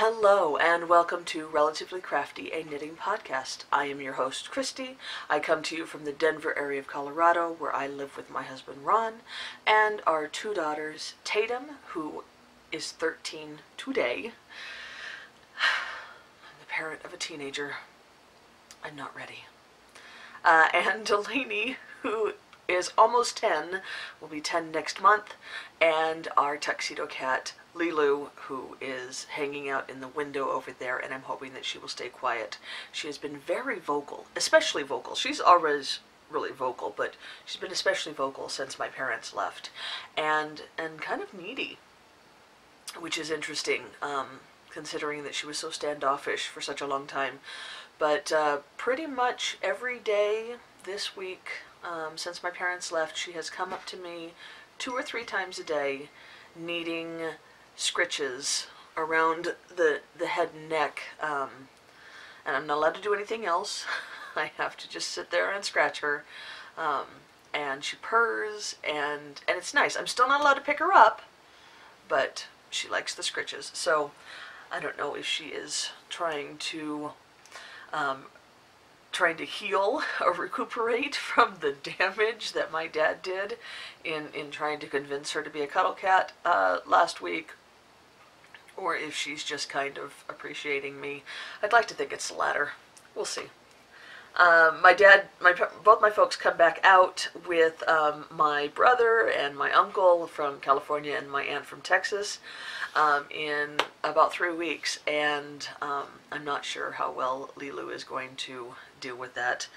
Hello and welcome to Relatively Crafty, a knitting podcast. I am your host, Christy. I come to you from the Denver area of Colorado, where I live with my husband, Ron, and our two daughters, Tatum, who is 13 today. I'm the parent of a teenager. I'm not ready. And Delaney, who is almost 10, will be 10 next month, and our tuxedo cat, Lilu, who is hanging out in the window over there, and I'm hoping that she will stay quiet. She has been very vocal, especially vocal. She's always really vocal, but she's been especially vocal since my parents left, and kind of needy, which is interesting, considering that she was so standoffish for such a long time. But pretty much every day this week, since my parents left, she has come up to me 2 or 3 times a day, needing scritches around the head and neck, and I'm not allowed to do anything else. I have to just sit there and scratch her, and she purrs, and it's nice. I'm still not allowed to pick her up, but she likes the scritches. So I don't know if she is trying to heal or recuperate from the damage that my dad did in trying to convince her to be a cuddle cat last week, or if she's just kind of appreciating me. I'd like to think it's the latter. We'll see. Both my folks come back out with my brother and my uncle from California and my aunt from Texas in about 3 weeks, and I'm not sure how well Lilu is going to deal with that.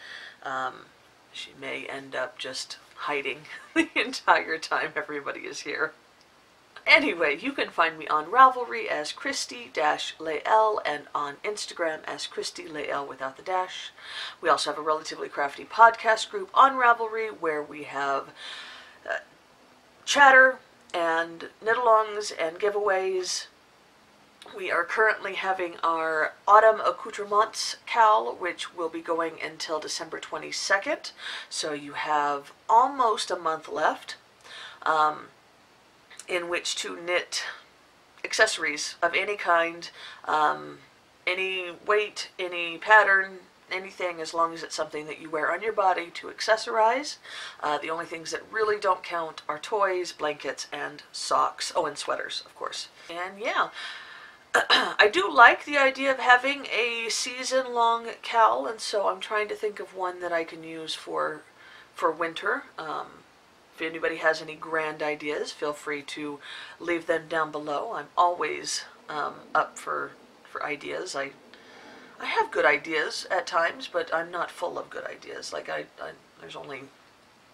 She may end up just hiding the entire time everybody is here. Anyway, you can find me on Ravelry as Cristi-Lael and on Instagram as Cristi-Lael without the dash. We also have a Relatively Crafty Podcast group on Ravelry where we have chatter and knit-alongs and giveaways. We are currently having our Autumn Accoutrements KAL, which will be going until December 22nd, so you have almost a month left in which to knit accessories of any kind, any weight, any pattern, anything, as long as it's something that you wear on your body to accessorize. The only things that really don't count are toys, blankets, and socks. Oh, and sweaters, of course. And yeah, I do like the idea of having a season-long KAL, and so I'm trying to think of one that I can use for winter. If anybody has any grand ideas, feel free to leave them down below. I'm always up for ideas. I have good ideas at times, but I'm not full of good ideas. Like there's only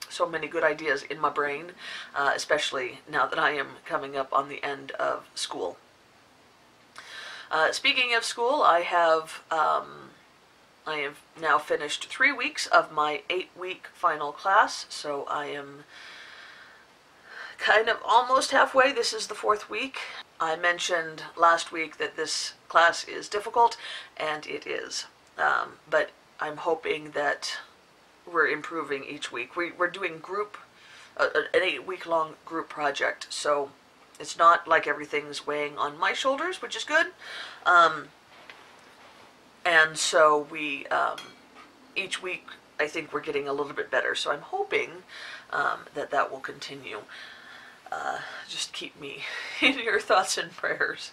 so many good ideas in my brain, especially now that I am coming up on the end of school. Speaking of school, I have now finished 3 weeks of my 8-week final class, so I am kind of almost halfway. This is the 4th week. I mentioned last week that this class is difficult, and it is. But I'm hoping that we're improving each week. We're doing an 8-week-long group project, so it's not like everything's weighing on my shoulders, which is good. And so each week, I think we're getting a little bit better. So I'm hoping that will continue. Just keep me in your thoughts and prayers.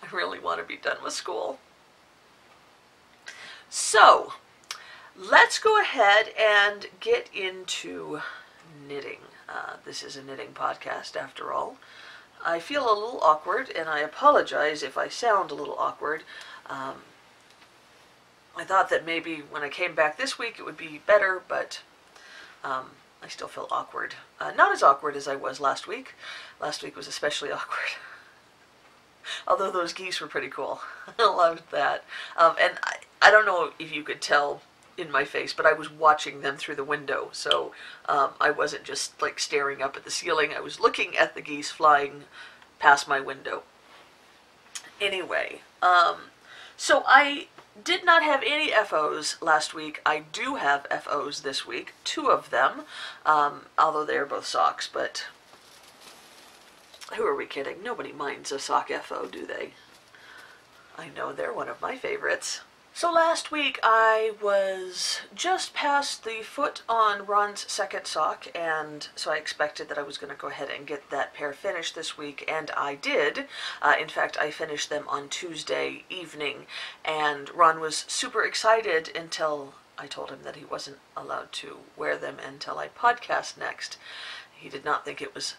I really want to be done with school. So, let's go ahead and get into knitting. This is a knitting podcast, after all. I feel a little awkward, and I apologize if I sound a little awkward. I thought that maybe when I came back this week it would be better, but I still feel awkward. Not as awkward as I was last week. Last week was especially awkward. Although those geese were pretty cool. I loved that. And I don't know if you could tell in my face, but I was watching them through the window, so I wasn't just like staring up at the ceiling. I was looking at the geese flying past my window. Anyway, so I did not have any FOs last week. I do have FOs this week, 2 of them, although they are both socks, but Who are we kidding? Nobody minds a sock FO, do they? I know they're one of my favorites. So last week I was just past the foot on Ron's second sock, and so I expected that I was going to go ahead and get that pair finished this week, and I did. In fact, I finished them on Tuesday evening, and Ron was super excited until I told him that he wasn't allowed to wear them until I podcast next. He did not think it was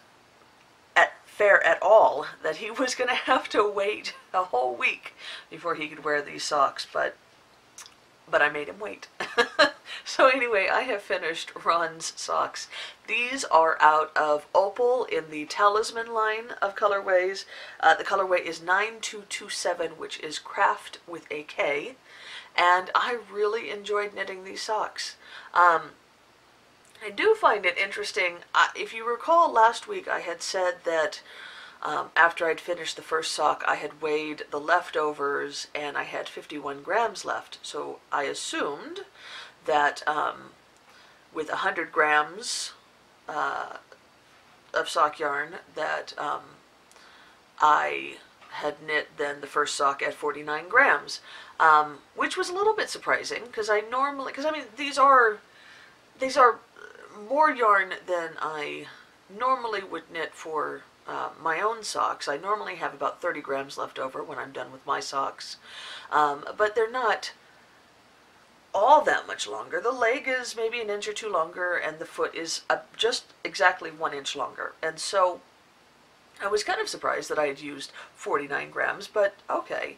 fair at all that he was going to have to wait a whole week before he could wear these socks, but I made him wait. So anyway, I have finished Ron's socks. These are out of Opal in the Talisman line of colorways. The colorway is 9227, which is craft with a K, and I really enjoyed knitting these socks. I do find it interesting. If you recall, last week I had said that after I'd finished the first sock, I had weighed the leftovers and I had 51 grams left. So I assumed that with 100 grams of sock yarn that I had knit then the first sock at 49 grams, which was a little bit surprising because I mean, these are more yarn than I normally would knit for my own socks. I normally have about 30 grams left over when I'm done with my socks, but they're not all that much longer. The leg is maybe an inch or two longer, and the foot is just exactly 1 inch longer. And so I was kind of surprised that I had used 49 grams, but okay.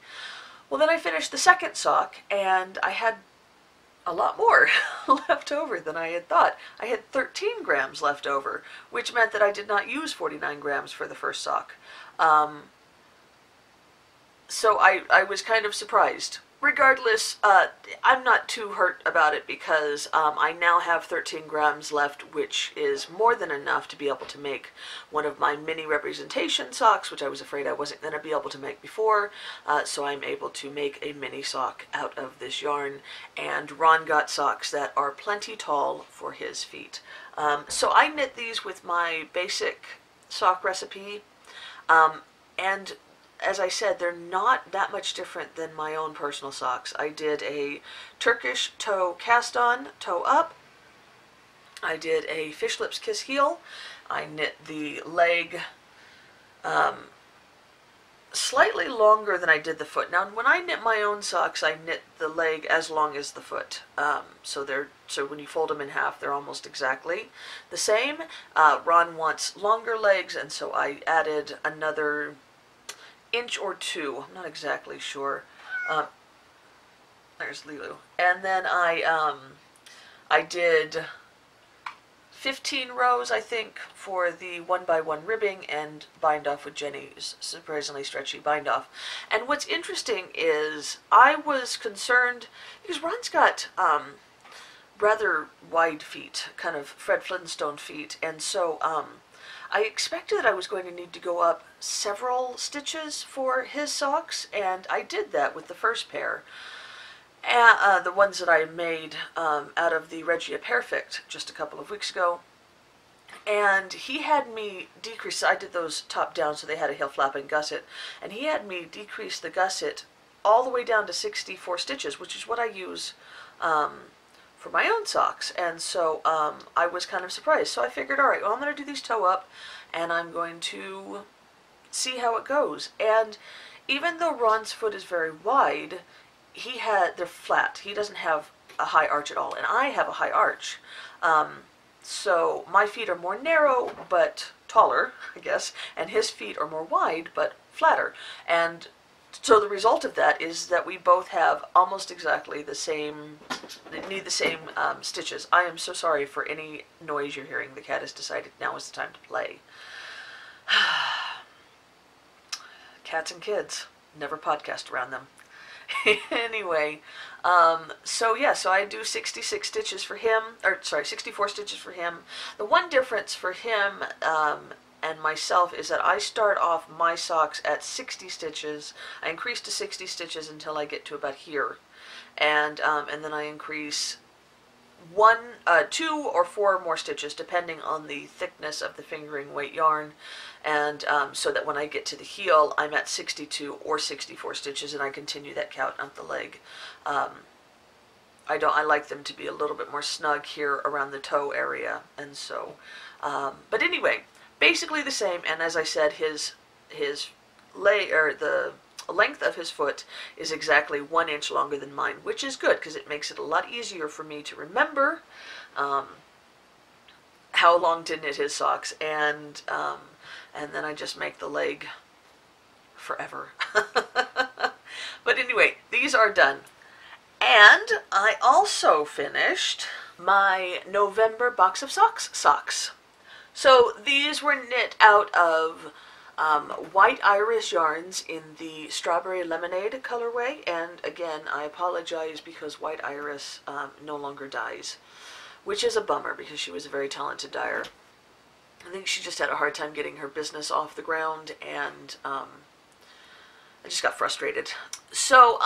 Well, then I finished the second sock, and I had a lot more left over than I had thought. I had 13 grams left over, which meant that I did not use 49 grams for the first sock. So I was kind of surprised. Regardless, I'm not too hurt about it because I now have 13 grams left, which is more than enough to be able to make one of my mini representation socks, which I was afraid I wasn't going to be able to make before. So I'm able to make a mini sock out of this yarn, and Ron got socks that are plenty tall for his feet. So I knit these with my basic sock recipe, and as I said, they're not that much different than my own personal socks. I did a Turkish toe cast on, toe up. I did a fish lips kiss heel. I knit the leg slightly longer than I did the foot. Now, when I knit my own socks, I knit the leg as long as the foot. So when you fold them in half, they're almost exactly the same. Ron wants longer legs, and so I added another inch or two. I'm not exactly sure. There's Lulu. And then I did 15 rows, I think, for the 1x1 ribbing and bind off with Jenny's surprisingly stretchy bind off. And what's interesting is I was concerned because Ron's got rather wide feet, kind of Fred Flintstone feet, and so I expected that I was going to need to go up several stitches for his socks, and I did that with the first pair. The ones that I made out of the Regia Perfect just a couple of weeks ago. And he had me decrease, I did those top down so they had a heel flap and gusset, and he had me decrease the gusset all the way down to 64 stitches, which is what I use for my own socks. And so I was kind of surprised. So I figured, all right, well, I'm going to do these toe up, and I'm going to see how it goes. And even though Ron's foot is very wide, they're flat. He doesn't have a high arch at all, and I have a high arch. So my feet are more narrow but taller, I guess, and his feet are more wide but flatter. And so the result of that is that we both have almost exactly the same, need the same stitches. I am so sorry for any noise you're hearing. The cat has decided now is the time to play. Cats and kids, never podcast around them. Anyway, so I do 66 stitches for him, 64 stitches for him. The one difference for him and myself is that I start off my socks at 60 stitches. I increase to 60 stitches until I get to about here, and then I increase 2 or 4 more stitches depending on the thickness of the fingering weight yarn, and so that when I get to the heel I'm at 62 or 64 stitches, and I continue that count up the leg. I like them to be a little bit more snug here around the toe area, and so but anyway, basically the same. And as I said, the length of his foot is exactly 1 inch longer than mine, which is good because it makes it a lot easier for me to remember how long to knit his socks, and then I just make the leg forever. But anyway, these are done. And I also finished my November box of socks. So these were knit out of White Iris yarns in the Strawberry Lemonade colorway, and again, I apologize because White Iris no longer dyes, which is a bummer because she was a very talented dyer. I think she just had a hard time getting her business off the ground, and I just got frustrated. So,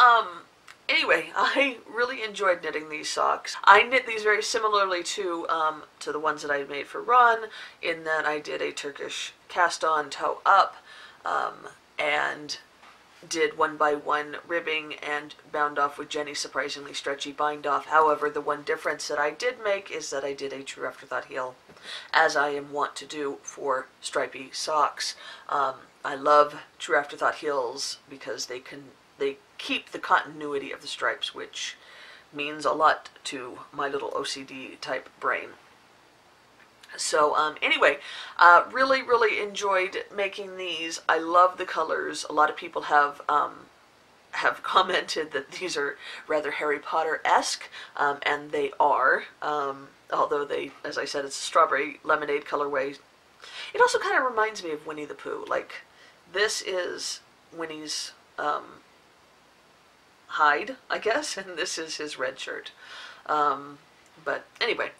anyway, I really enjoyed knitting these socks. I knit these very similarly to the ones that I made for Ron, in that I did a Turkish cast-on toe up, and did 1x1 ribbing and bound off with Jenny's surprisingly stretchy bind off. However, the one difference that I did make is that I did a True Afterthought heel, as I am wont to do for stripy socks. I love True Afterthought heels because they keep the continuity of the stripes, which means a lot to my little OCD type brain. So anyway, really enjoyed making these. I love the colors. A lot of people have commented that these are rather Harry Potter-esque, and they are, although they, as I said, it's a Strawberry Lemonade colorway. It also kind of reminds me of Winnie the Pooh. Like, this is Winnie's hide, I guess, and this is his red shirt. But anyway,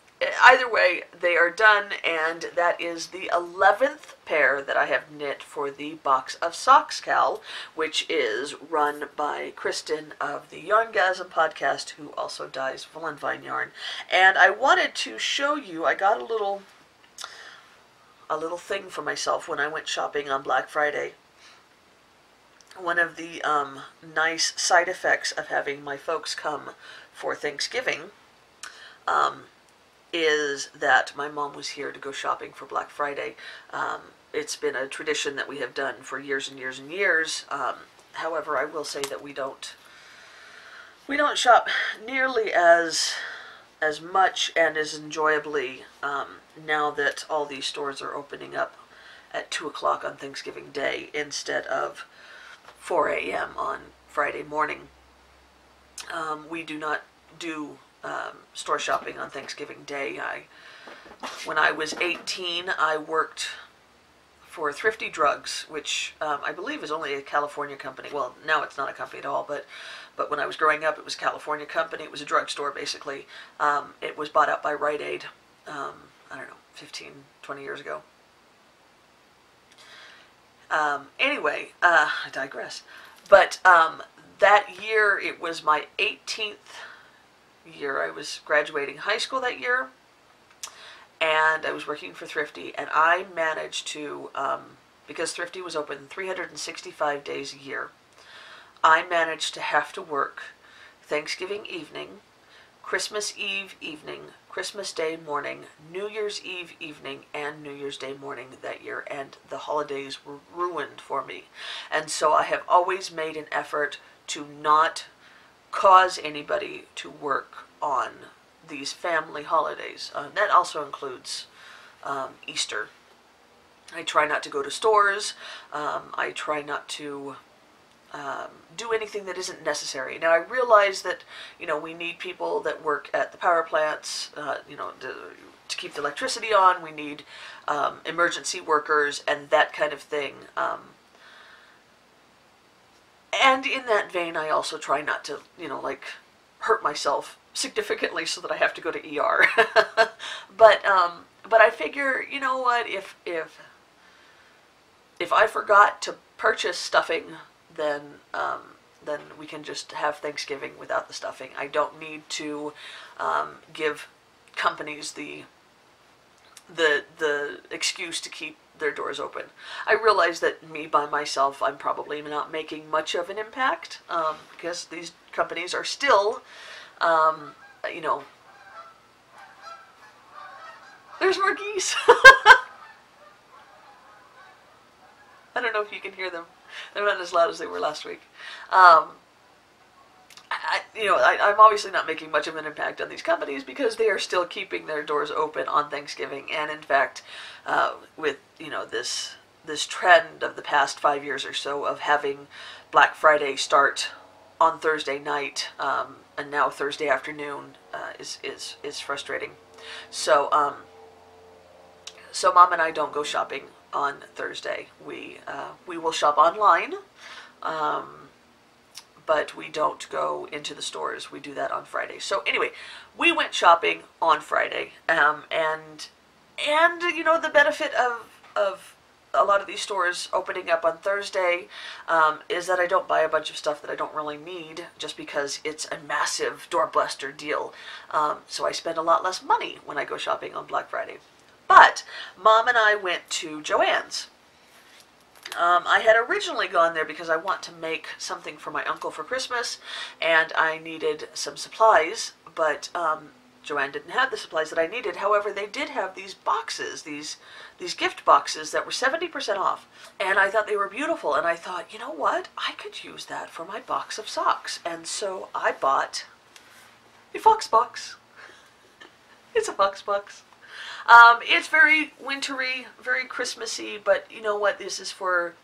either way, they are done, and that is the 11th pair that I have knit for the Box of Socks KAL, which is run by Kristen of the Yarngasm podcast, who also dyes Wool and Vine yarn. And I wanted to show you, I got a little thing for myself when I went shopping on Black Friday. One of the nice side effects of having my folks come for Thanksgiving is that my mom was here to go shopping for Black Friday. It's been a tradition that we have done for years and years and years. However, I will say that we don't shop nearly as much and as enjoyably now that all these stores are opening up at 2 o'clock on Thanksgiving Day instead of 4 a.m. on Friday morning. We do not do store shopping on Thanksgiving Day. When I was 18, I worked for Thrifty Drugs, which I believe is only a California company. Well, now it's not a company at all, but when I was growing up, it was a California company. It was a drugstore, basically. It was bought out by Rite Aid, I don't know, 15, 20 years ago. Anyway, I digress. But that year, it was my 18th year. I was graduating high school that year, and I was working for Thrifty, and I managed to, because Thrifty was open 365 days a year, I managed to have to work Thanksgiving evening, Christmas Eve evening, Christmas Day morning, New Year's Eve evening, and New Year's Day morning that year, and the holidays were ruined for me. And so I have always made an effort to not cause anybody to work on these family holidays. That also includes Easter. I try not to go to stores. I try not to do anything that isn't necessary. Now, I realize that, we need people that work at the power plants, to keep the electricity on. We need emergency workers and that kind of thing. And in that vein, I also try not to, hurt myself significantly so that I have to go to ER. But I figure, you know what, if I forgot to purchase stuffing, then we can just have Thanksgiving without the stuffing. I don't need to give companies the excuse to keep their doors open. I realize that me by myself, I'm probably not making much of an impact, because these companies are still, you know, there's more geese. I don't know if you can hear them. They're not as loud as they were last week. I'm obviously not making much of an impact on these companies because they are still keeping their doors open on Thanksgiving. And in fact, with, this trend of the past 5 years or so of having Black Friday start on Thursday night, and now Thursday afternoon, is frustrating. So Mom and I don't go shopping on Thursday. We will shop online, but we don't go into the stores. We do that on Friday. So anyway, we went shopping on Friday, and the benefit of a lot of these stores opening up on Thursday is that I don't buy a bunch of stuff that I don't really need just because it's a massive doorbuster deal. So I spend a lot less money when I go shopping on Black Friday. But Mom and I went to Joann's. I had originally gone there because I want to make something for my uncle for Christmas, and I needed some supplies, but Joann didn't have the supplies that I needed. However, they did have these boxes, these gift boxes that were 70% off, and I thought they were beautiful, and I thought, you know what, I could use that for my box of socks, and so I bought a fox box. It's a fox box. It's very wintry, very Christmassy, but you know what? This is for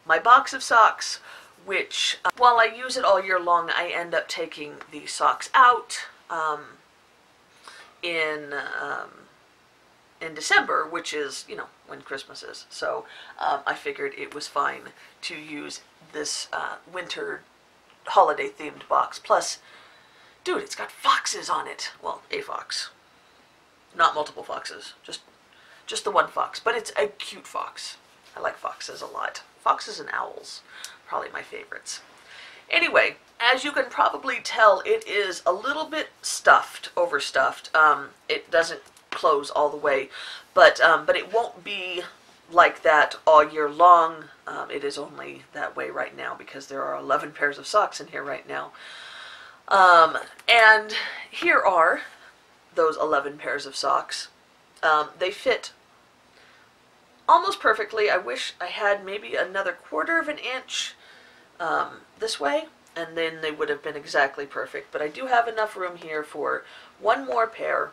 my box of socks, which, while I use it all year long, I end up taking the socks out in December, which is, when Christmas is. So I figured it was fine to use this winter holiday-themed box. Plus, dude, it's got foxes on it. Well, a fox. Not multiple foxes, just the one fox, but it's a cute fox. I like foxes a lot. Foxes and owls, probably my favorites. Anyway, as you can probably tell, it is a little bit overstuffed. It doesn't close all the way, but it won't be like that all year long. It is only that way right now because there are 11 pairs of socks in here right now. And here are those 11 pairs of socks. They fit almost perfectly. I wish I had maybe another 1/4 of an inch this way, and then they would have been exactly perfect. But I do have enough room here for one more pair,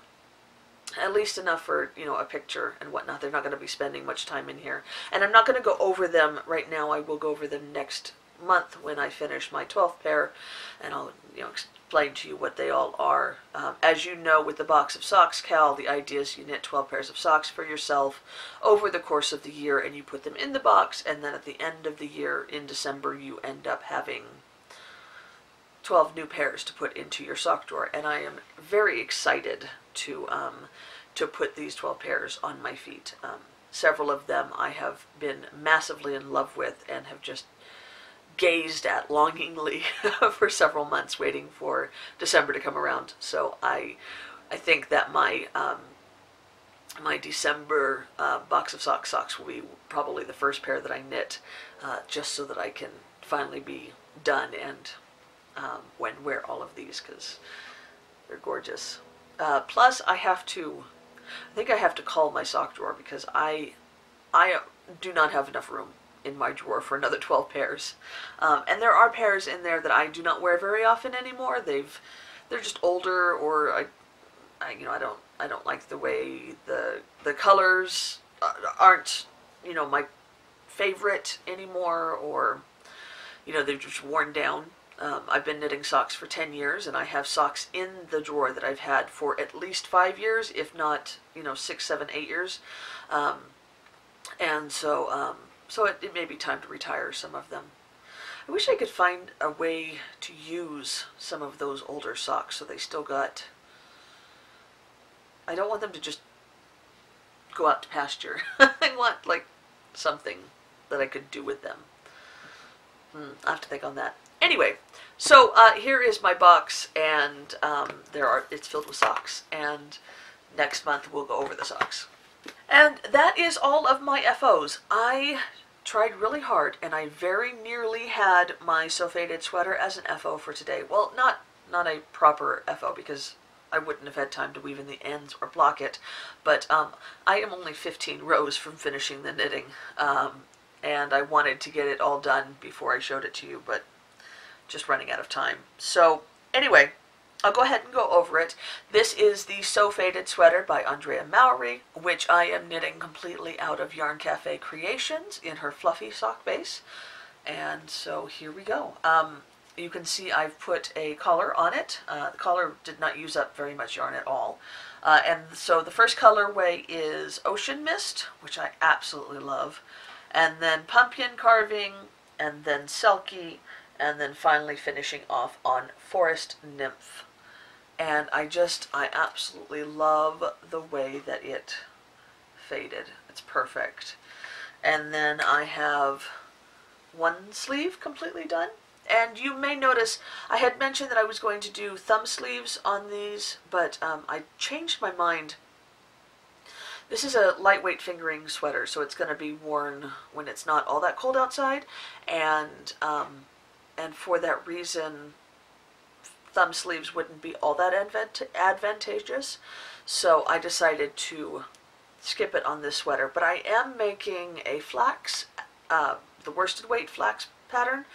at least enough for, a picture and whatnot. They're not going to be spending much time in here. And I'm not going to go over them right now. I will go over them next month when I finish my 12th pair, and I'll, explain to you what they all are. As you know, with the box of socks, Cal, the idea is you knit 12 pairs of socks for yourself over the course of the year, and you put them in the box, and then at the end of the year, in December, you end up having 12 new pairs to put into your sock drawer. And I am very excited to put these 12 pairs on my feet. Several of them I have been massively in love with and have just gazed at longingly for several months, waiting for December to come around. So I think that my my December box of socks will be probably the first pair that I knit, just so that I can finally be done and wear all of these, because they're gorgeous. Plus, I think I have to call my sock drawer because I do not have enough room in my drawer for another 12 pairs. And there are pairs in there that I do not wear very often anymore. They're just older, or I don't like the way the colors aren't, my favorite anymore, or, they've just worn down. I've been knitting socks for 10 years, and I have socks in the drawer that I've had for at least 5 years, if not, 6, 7, 8 years. And so it may be time to retire some of them. I wish I could find a way to use some of those older socks so they still got... I don't want them to just go out to pasture. I want, something that I could do with them. I'll have to think on that. Anyway, so here is my box, and it's filled with socks. And next month we'll go over the socks. And that is all of my FOs. I tried really hard, and I very nearly had my So Faded sweater as an FO for today. Well, not a proper FO, because I wouldn't have had time to weave in the ends or block it, but I am only 15 rows from finishing the knitting, and I wanted to get it all done before I showed it to you, but just running out of time. So anyway, I'll go ahead and go over it. This is the So Faded sweater by Andrea Mowry, which I am knitting completely out of Yarn Cafe Creations in her fluffy sock base. And so here we go. You can see I've put a collar on it. The collar did not use up very much yarn at all. And so the first colorway is Ocean Mist, which I absolutely love. And then Pumpkin Carving, and then Selkie, and then finally finishing off on Forest Nymph. And I absolutely love the way that it faded. It's perfect. And then I have one sleeve completely done. And you may notice I had mentioned that I was going to do thumb sleeves on these, but I changed my mind. This is a lightweight fingering sweater, so it's going to be worn when it's not all that cold outside, and for that reason, thumb sleeves wouldn't be all that advantageous. So I decided to skip it on this sweater. But I am making a flax, the worsted weight flax pattern,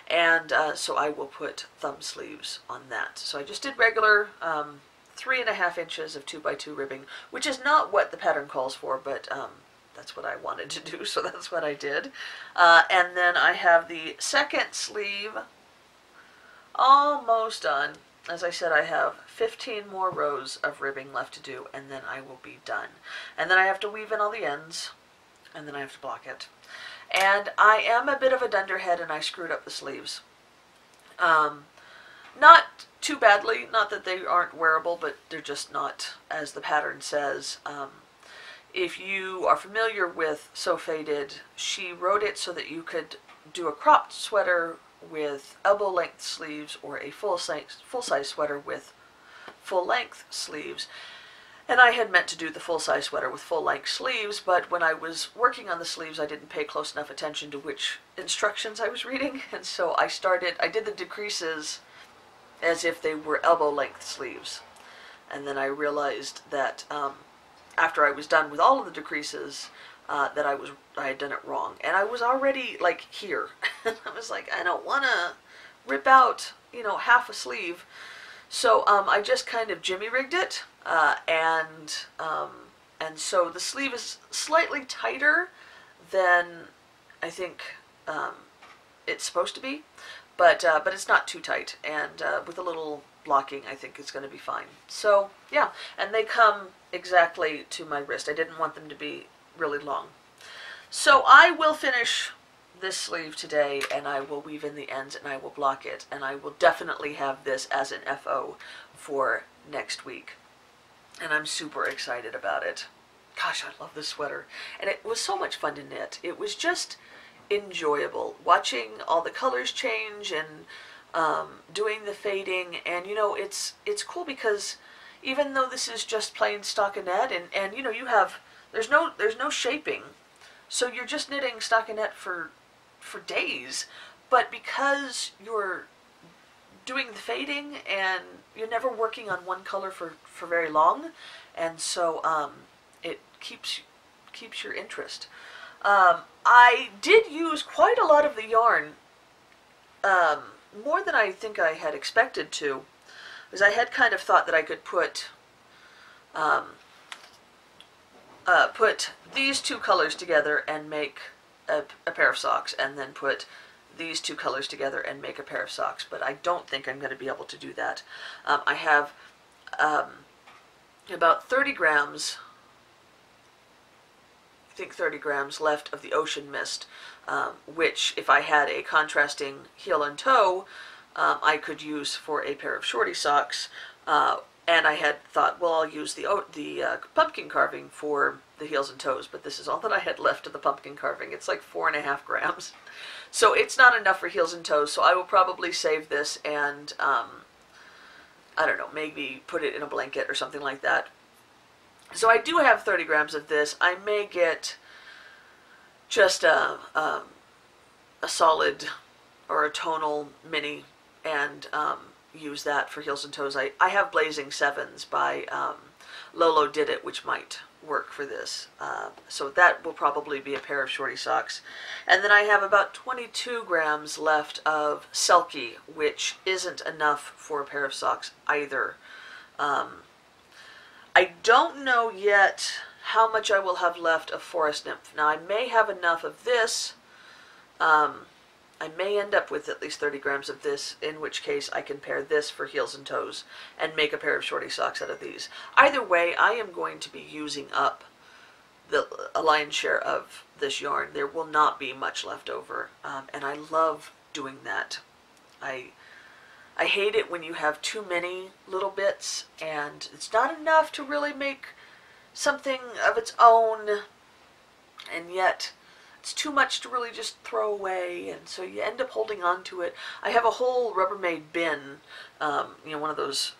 and so I will put thumb sleeves on that. So I just did regular 3.5 inches of 2x2 ribbing, which is not what the pattern calls for, but that's what I wanted to do, so that's what I did. And then I have the second sleeve almost done. As I said, I have 15 more rows of ribbing left to do, and then I will be done. And then I have to weave in all the ends, and then I have to block it. And I am a bit of a dunderhead, and I screwed up the sleeves. Not too badly, not that they aren't wearable, but they're just not as the pattern says. If you are familiar with So Faded, she wrote it so that you could do a cropped sweater with elbow-length sleeves or a full-size sweater with full-length sleeves. And I had meant to do the full-size sweater with full-length sleeves, but when I was working on the sleeves, I didn't pay close enough attention to which instructions I was reading, and so I did the decreases as if they were elbow-length sleeves. And then I realized that after I was done with all of the decreases, that I had done it wrong. And I was already, like, here. I was like, I don't want to rip out, half a sleeve. So I just kind of jimmy-rigged it, and so the sleeve is slightly tighter than I think it's supposed to be, but it's not too tight, and with a little blocking, I think it's going to be fine. So yeah, and they come exactly to my wrist. I didn't want them to be really long. So I will finish this sleeve today, and I will weave in the ends, and I will block it, and I will definitely have this as an FO for next week. And I'm super excited about it. Gosh, I love this sweater. And it was so much fun to knit. It was just enjoyable watching all the colors change and doing the fading. And it's cool because even though this is just plain stockinette, and you have there's no shaping, so you're just knitting stockinette for days, but because you're doing the fading and you're never working on one color for very long, and so it keeps your interest. I did use quite a lot of the yarn, more than I think I had expected to, because I had kind of thought that I could put these two colors together and make a pair of socks, and then put these two colors together and make a pair of socks, but I don't think I'm going to be able to do that. I have about 30 grams, I think 30 grams left of the Ocean Mist, which if I had a contrasting heel and toe, I could use for a pair of shorty socks, and I had thought, well, I'll use the pumpkin carving for the heels and toes, but this is all that I had left of the pumpkin carving. It's like 4.5 grams. So it's not enough for heels and toes, so I will probably save this and, I don't know, maybe put it in a blanket or something like that So I do have 30 grams of this. I may get just a solid or a tonal mini and use that for heels and toes. I have Blazing Sevens by Lolo Did It, which might work for this. So that will probably be a pair of shorty socks. And then I have about 22 grams left of Selkie, which isn't enough for a pair of socks either. I don't know yet how much I will have left of Forest Nymph. Now I may have enough of this. I may end up with at least 30 grams of this, in which case I can pair this for heels and toes and make a pair of shorty socks out of these. Either way, I am going to be using up a lion's share of this yarn. There will not be much left over, and I love doing that. I hate it when you have too many little bits and it's not enough to really make something of its own, and yet it's too much to really just throw away, and so you end up holding on to it. I have a whole Rubbermaid bin, you know, one of those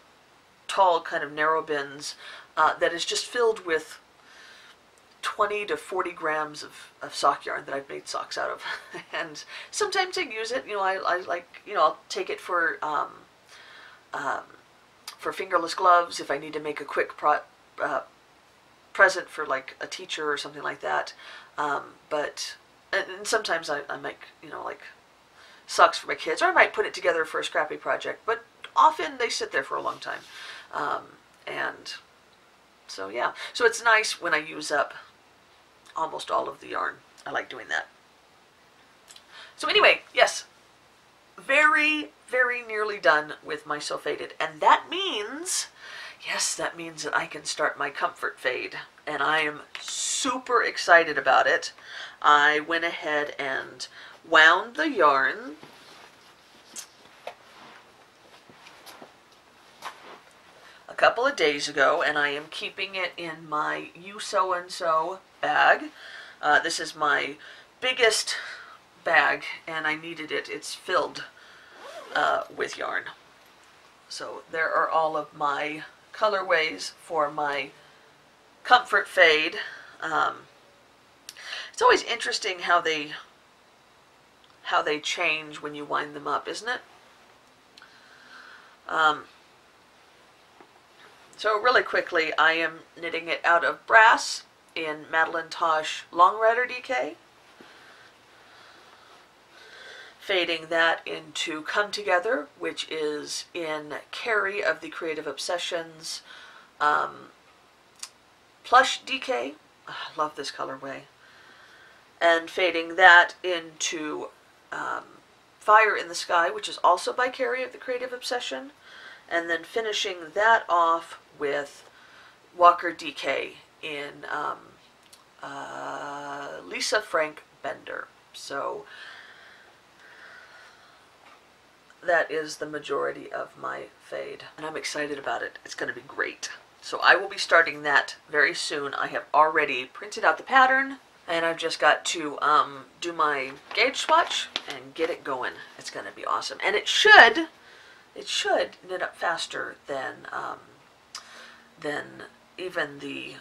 tall kind of narrow bins that is just filled with 20 to 40 grams of sock yarn that I've made socks out of. And sometimes I use it, you know, I like, you know, I'll take it for fingerless gloves if I need to make a quick present for like a teacher or something like that. And sometimes I make, you know, like socks for my kids, or I might put it together for a scrappy project, but often they sit there for a long time. And so yeah, so it's nice when I use up almost all of the yarn. I like doing that. So anyway, yes, very, very nearly done with my So Faded, and that means, yes, that means that I can start my comfort fade, and I am super excited about it. I went ahead and wound the yarn a couple of days ago, and I am keeping it in my You So and So bag. This is my biggest bag, and I needed it. It's filled with yarn. So there are all of my colorways for my comfort fade. It's always interesting how they change when you wind them up, isn't it? So really quickly, I am knitting it out of Brass in Madeline Tosh Long Rider DK. Fading that into Come Together, which is in Carrie of the Creative Obsessions Plush DK. I love this colorway. And fading that into Fire in the Sky, which is also by Carrie of the Creative Obsession. And then finishing that off with Walker DK in Lisa Frank Bender. So that is the majority of my fade, and I'm excited about it. It's going to be great. So I will be starting that very soon. I have already printed out the pattern, and I've just got to do my gauge swatch and get it going. It's going to be awesome, and it should knit up faster than even the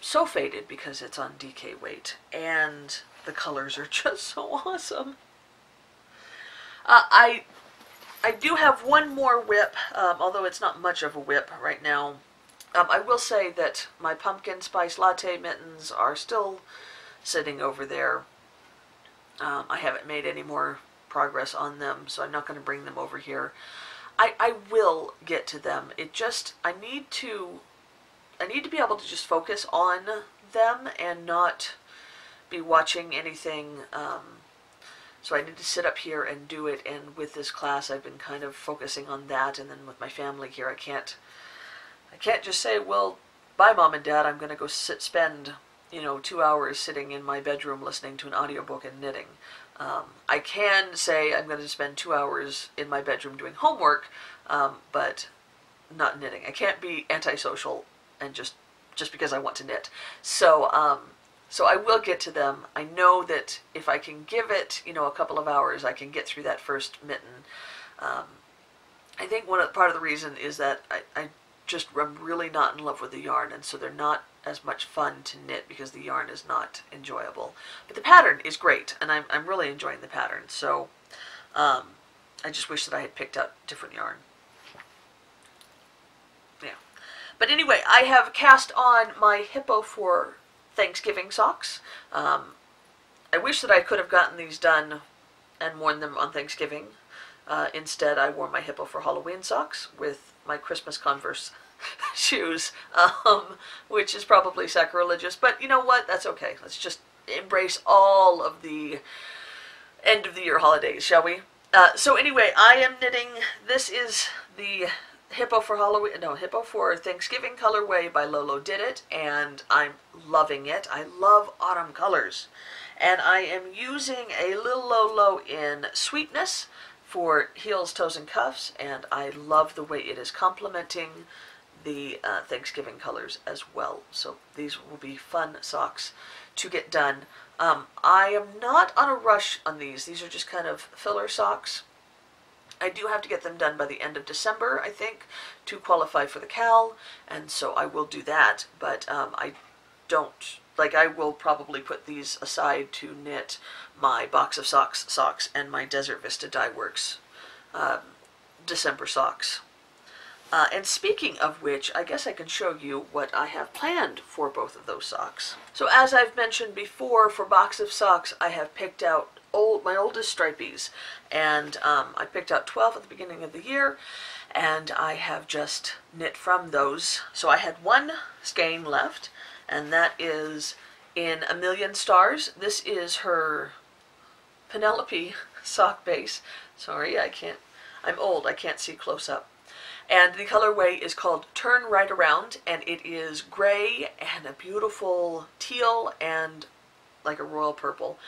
So Faded, because it's on DK weight, and the colors are just so awesome. I do have one more whip, although it's not much of a whip right now. I will say that my pumpkin spice latte mittens are still sitting over there. I haven't made any more progress on them, so I'm not going to bring them over here. I will get to them. I need to be able to just focus on them and not be watching anything. So I need to sit up here and do it, and with this class I've been kind of focusing on that, and then with my family here I can't just say, well, bye Mom and Dad, I'm going to go spend, you know, 2 hours sitting in my bedroom listening to an audiobook and knitting. I can say I'm going to spend 2 hours in my bedroom doing homework, but not knitting. I can't be antisocial and just because I want to knit. So I will get to them. I know that if I can give it, you know, a couple of hours, I can get through that first mitten. I think part of the reason is that I'm really not in love with the yarn, and so they're not as much fun to knit because the yarn is not enjoyable. But the pattern is great, and I'm really enjoying the pattern. So I just wish that I had picked out different yarn. Yeah. But anyway, I have cast on my Hippo for Thanksgiving socks. I wish that I could have gotten these done and worn them on Thanksgiving. Instead, I wore my Hippo for Halloween socks with my Christmas Converse shoes, which is probably sacrilegious, but you know what? That's okay. Let's just embrace all of the end of the year holidays, shall we? So anyway, I am knitting. This is the Hippo for Thanksgiving colorway by Lolo Did It, and I'm loving it. I love autumn colors. And I am using a little Lolo in Sweetness for heels, toes, and cuffs, and I love the way it is complementing the Thanksgiving colors as well. So these will be fun socks to get done. I am not on a rush on these. These are just kind of filler socks. I do have to get them done by the end of December, I think, to qualify for the KAL, and so I will do that, but I will probably put these aside to knit my Box of socks and my Desert Vista Dye Works December socks. And speaking of which, I guess I can show you what I have planned for both of those socks. So as I've mentioned before, for Box of Socks, I have picked out my oldest stripies, and I picked out 12 at the beginning of the year, and I have just knit from those. So I had one skein left, and that is in A Million Stars. This is her Penelope sock base. Sorry, I'm old, I can't see close up. And the colorway is called Turn Right Around, and it is gray and a beautiful teal and like a royal purple.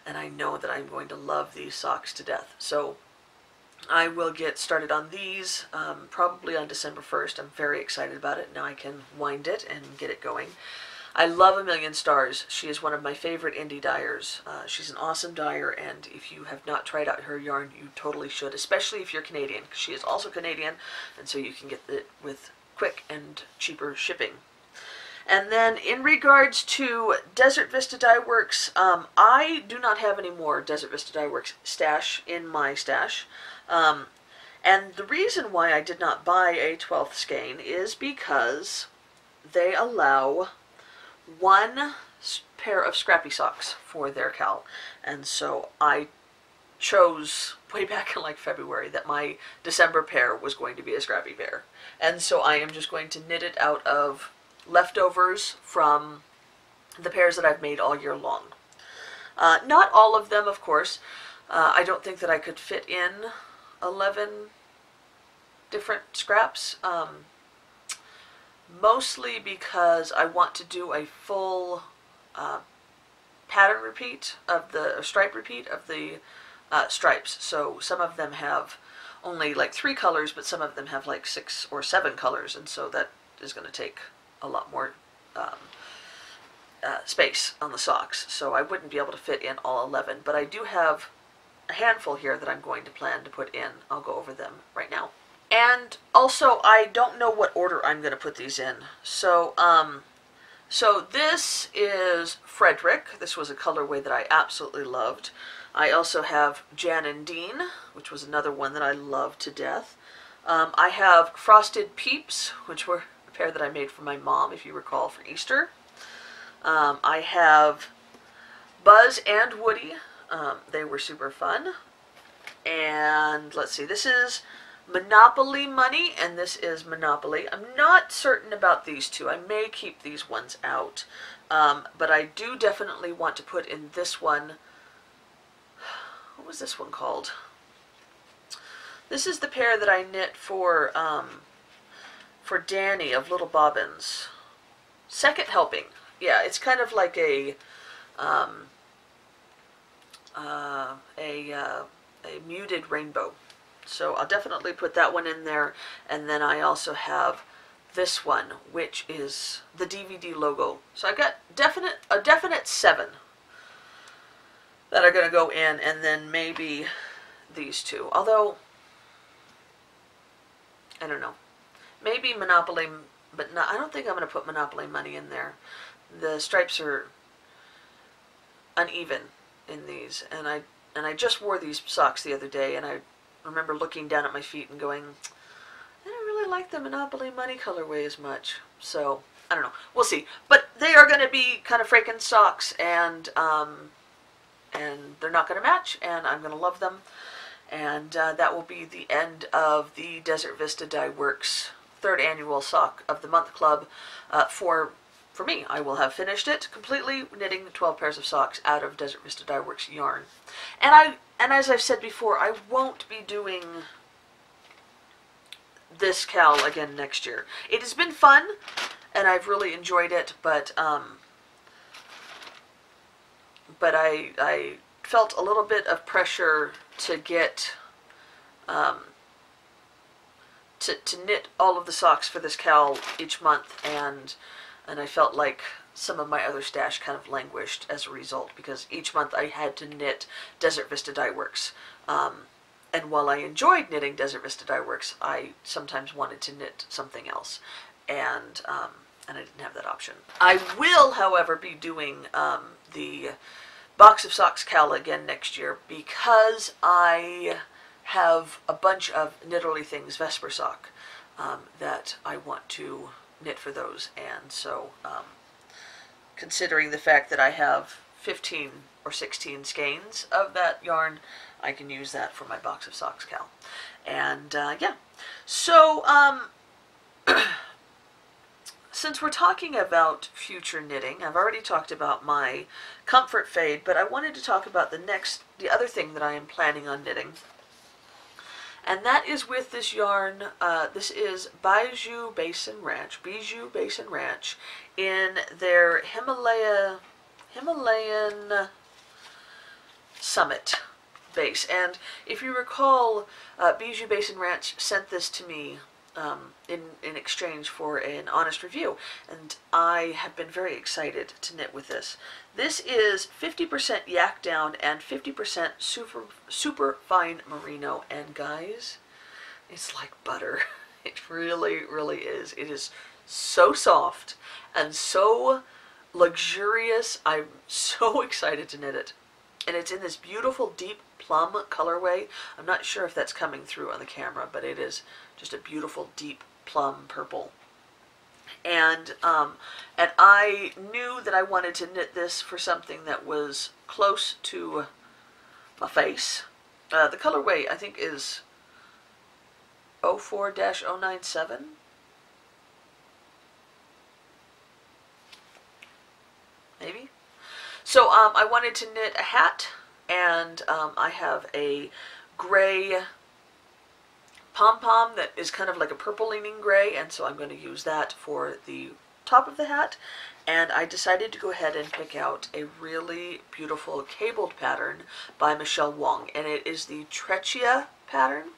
And I know that I'm going to love these socks to death. So I will get started on these probably on December 1st. I'm very excited about it. Now I can wind it and get it going. I love A Million Stars. She is one of my favorite indie dyers. She's an awesome dyer, and if you have not tried out her yarn, you totally should, especially if you're Canadian, because she is also Canadian, and so you can get it with quick and cheaper shipping. And then in regards to Desert Vista Dye Works, I do not have any more Desert Vista Dye Works stash in my stash. And the reason why I did not buy a 12th skein is because they allow one pair of scrappy socks for their KAL. And so I chose way back in like February that my December pair was going to be a scrappy pair. And so I am just going to knit it out of leftovers from the pairs that I've made all year long. Not all of them, of course. I don't think that I could fit in 11 different scraps. Mostly because I want to do a full pattern repeat of the stripe repeat of the stripes. So some of them have only like 3 colors, but some of them have like 6 or 7 colors, and so that is going to take a lot more space on the socks. So I wouldn't be able to fit in all 11, but I do have a handful here that I'm going to plan to put in. I'll go over them right now. And also, I don't know what order I'm going to put these in. So, so this is Frederick. This was a colorway that I absolutely loved. I also have Jan and Dean, which was another one that I loved to death. I have Frosted Peeps, which were a pair that I made for my mom, if you recall, for Easter. I have Buzz and Woody. They were super fun. And let's see, this is Monopoly Money, and this is Monopoly. I'm not certain about these two. I may keep these ones out. But I do definitely want to put in this one. What was this one called? This is the pair that I knit for Danny of Little Bobbins. Second Helping. Yeah, it's kind of like a muted rainbow. So I'll definitely put that one in there. And then I also have this one, which is the DVD logo. So I've got a definite 7 that are going to go in, and then maybe these two. Although, I don't know. Maybe Monopoly, but I don't think I'm going to put Monopoly money in there. The stripes are uneven in these, and I just wore these socks the other day, and I remember looking down at my feet and going, I don't really like the Monopoly money colorway as much. So I don't know. We'll see. But they are going to be kind of freaking socks, and they're not going to match, and I'm going to love them. And that will be the end of the Desert Vista Dye Works 3rd annual Sock of the Month Club. For me, I will have finished it completely, knitting 12 pairs of socks out of Desert Vista Dye Works yarn. And as I've said before, I won't be doing this KAL again next year. It has been fun, and I've really enjoyed it, but I felt a little bit of pressure to get to knit all of the socks for this KAL each month, and I felt like some of my other stash kind of languished as a result, because each month I had to knit Desert Vista Dye Works. And while I enjoyed knitting Desert Vista Dye Works, I sometimes wanted to knit something else, and I didn't have that option. I will, however, be doing the Box of Socks KAL again next year, because I have a bunch of Knitterly Things Vesper sock that I want to knit for those, and so considering the fact that I have 15 or 16 skeins of that yarn, I can use that for my Box of Socks KAL. And yeah, so since we're talking about future knitting, I've already talked about my comfort fade, but I wanted to talk about the other thing that I am planning on knitting. And that is with this yarn. This is Bijou Basin Ranch in their Himalayan Summit base. And if you recall, Bijou Basin Ranch sent this to me in exchange for an honest review, and I have been very excited to knit with this. This is 50% yak down and 50% super fine merino, and guys, it's like butter. It really, really is. It is so soft and so luxurious. I'm so excited to knit it. And it's in this beautiful deep plum colorway. I'm not sure if that's coming through on the camera, but it is just a beautiful deep plum purple. And I knew that I wanted to knit this for something that was close to my face. The colorway, I think, is 04-097. Maybe. So I wanted to knit a hat, and I have a gray pom-pom that is kind of like a purple leaning gray, and so I'm going to use that for the top of the hat. And I decided to go ahead and pick out a really beautiful cabled pattern by Michelle Wong, and it is the Treccia pattern.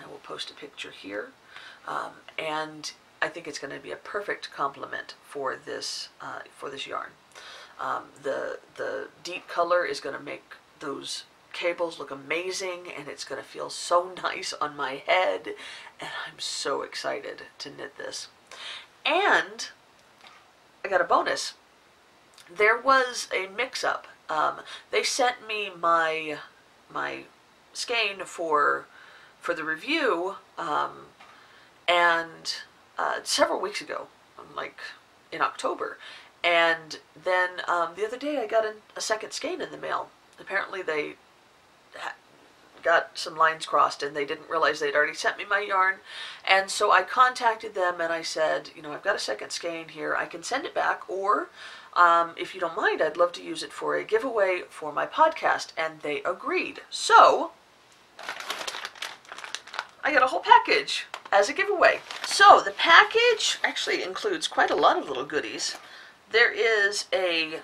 I will post a picture here, and I think it's going to be a perfect complement for this yarn. The deep color is going to make those cables look amazing, and it's going to feel so nice on my head, and I'm so excited to knit this. And I got a bonus. There was a mix-up. They sent me my skein for the review, and several weeks ago, like in October. And then the other day I got a second skein in the mail. Apparently they got some lines crossed, and they didn't realize they'd already sent me my yarn. And so I contacted them and I said, you know, I've got a second skein here. I can send it back, or if you don't mind, I'd love to use it for a giveaway for my podcast. And they agreed. So I got a whole package as a giveaway. So the package actually includes quite a lot of little goodies. There is a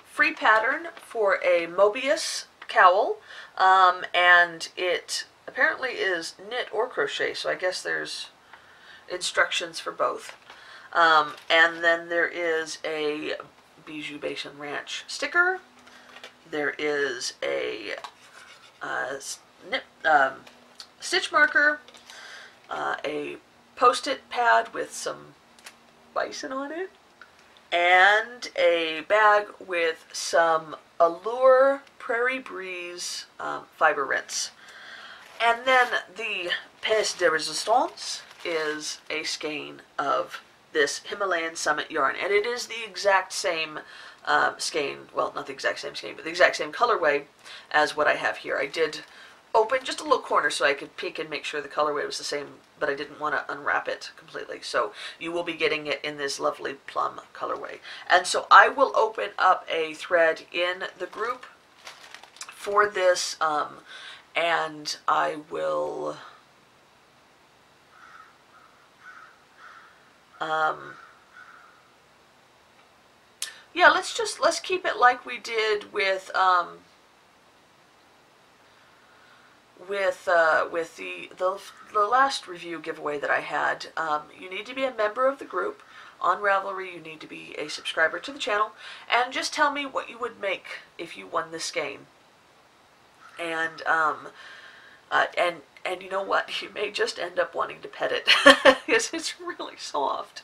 free pattern for a Mobius cowl, and it apparently is knit or crochet, so I guess there's instructions for both. And then there is a Bijou Basin Ranch sticker. There is a stitch marker, a Post-it pad with some bison on it, and a bag with some Allure Prairie Breeze fiber rinse. And then the pièce de résistance is a skein of this Himalayan Summit yarn, and it is the exact same skein, well, not the exact same skein, but the exact same colorway as what I have here. I did open just a little corner so I could peek and make sure the colorway was the same, but I didn't want to unwrap it completely. So you will be getting it in this lovely plum colorway. And so I will open up a thread in the group for this, and I will yeah, let's keep it like we did with the last review giveaway that I had. You need to be a member of the group on Ravelry. You need to be a subscriber to the channel, and just tell me what you would make if you won this game. And and you know what? You may just end up wanting to pet it because it's really soft.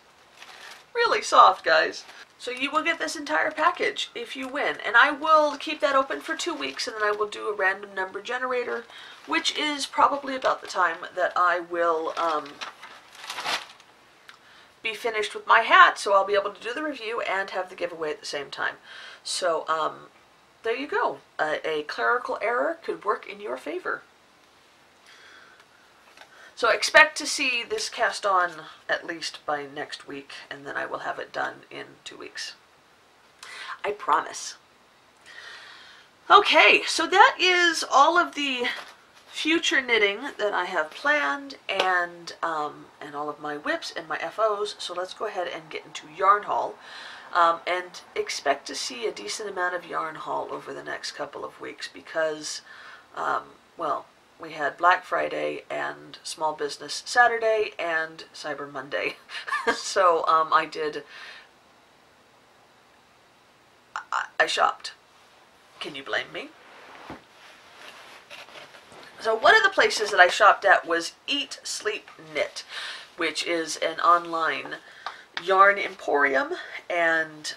Really soft, guys. So you will get this entire package if you win. And I will keep that open for 2 weeks, and then I will do a random number generator, which is probably about the time that I will be finished with my hat, so I'll be able to do the review and have the giveaway at the same time. So there you go. A clerical error could work in your favor. So expect to see this cast on at least by next week, and then I will have it done in 2 weeks. I promise. Okay, so that is all of the future knitting that I have planned, and all of my whips and my FOs. So let's go ahead and get into yarn haul, and expect to see a decent amount of yarn haul over the next couple of weeks because, well, we had Black Friday and Small Business Saturday and Cyber Monday. So I shopped. Can you blame me? So one of the places that I shopped at was Eat, Sleep, Knit, which is an online yarn emporium, and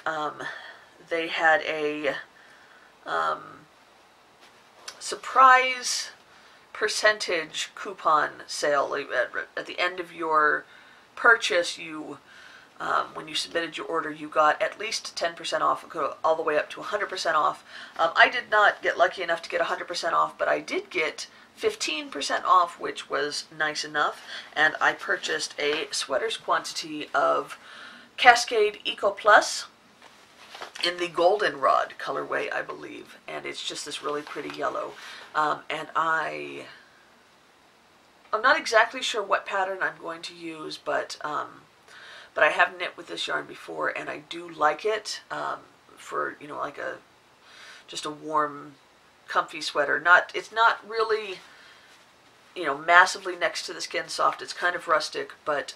they had a surprise percentage coupon sale. At the end of your purchase, you when you submitted your order, you got at least 10% off, all the way up to 100% off. I did not get lucky enough to get 100% off, but I did get 15% off, which was nice enough, and I purchased a sweaters quantity of Cascade Eco Plus in the goldenrod colorway, I believe, and it's just this really pretty yellow. And I'm not exactly sure what pattern I'm going to use, but I have knit with this yarn before, and I do like it for, you know, like just a warm, comfy sweater. It's not really, you know, massively next to the skin soft. It's kind of rustic, but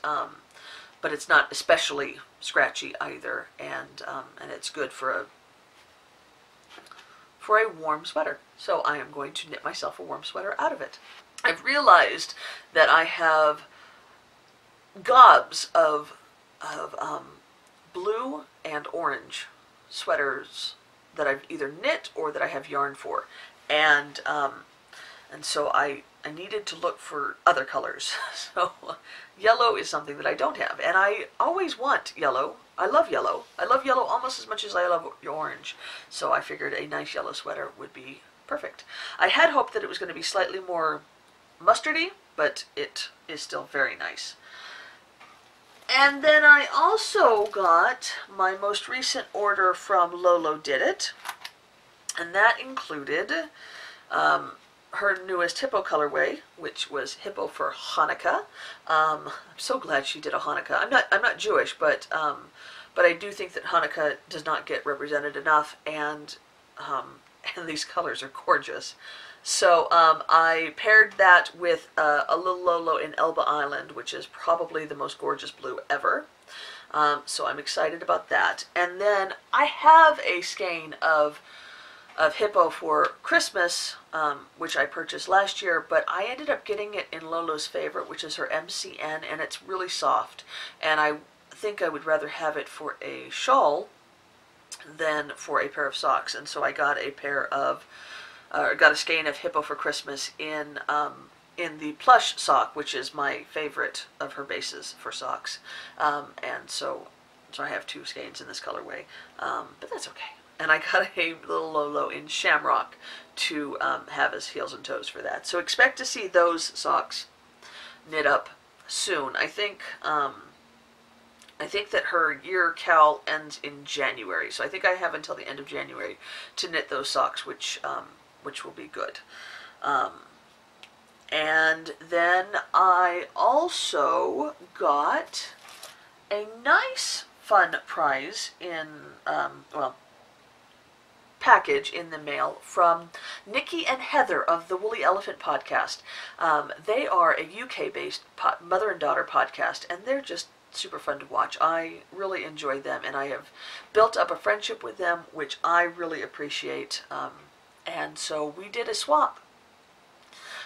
it's not especially scratchy either, and it's good for a warm sweater. So I am going to knit myself a warm sweater out of it. I've realized that I have gobs of blue and orange sweaters that I've either knit or that I have yarn for, and so I needed to look for other colors. So yellow is something that I don't have, and I always want yellow. I love yellow. I love yellow almost as much as I love orange, so I figured a nice yellow sweater would be perfect. I had hoped that it was going to be slightly more mustardy, but it is still very nice. And then I also got my most recent order from Lolo Did It, and that included her newest hippo colorway, which was hippo for Hanukkah. I'm so glad she did a Hanukkah. I'm not Jewish, but I do think that Hanukkah does not get represented enough, and these colors are gorgeous. So I paired that with a little Lolo in Elba Island, which is probably the most gorgeous blue ever. So I'm excited about that. And then I have a skein of of Hippo for Christmas, which I purchased last year, but I ended up getting it in Lolo's favorite, which is her MCN, and it's really soft. And I think I would rather have it for a shawl than for a pair of socks. And so I got a got a skein of Hippo for Christmas in the plush sock, which is my favorite of her bases for socks. And so I have 2 skeins in this colorway, but that's okay. And I got a little Lolo in Shamrock to have as heels and toes for that. So expect to see those socks knit up soon. I think that her year KAL ends in January, so I think I have until the end of January to knit those socks, which will be good. And then I also got a nice, fun prize in package in the mail from Nikki and Heather of the Woolly Elephant Podcast. They are a UK-based mother and daughter podcast, and they're just super fun to watch. I really enjoy them, and I have built up a friendship with them, which I really appreciate. And so we did a swap.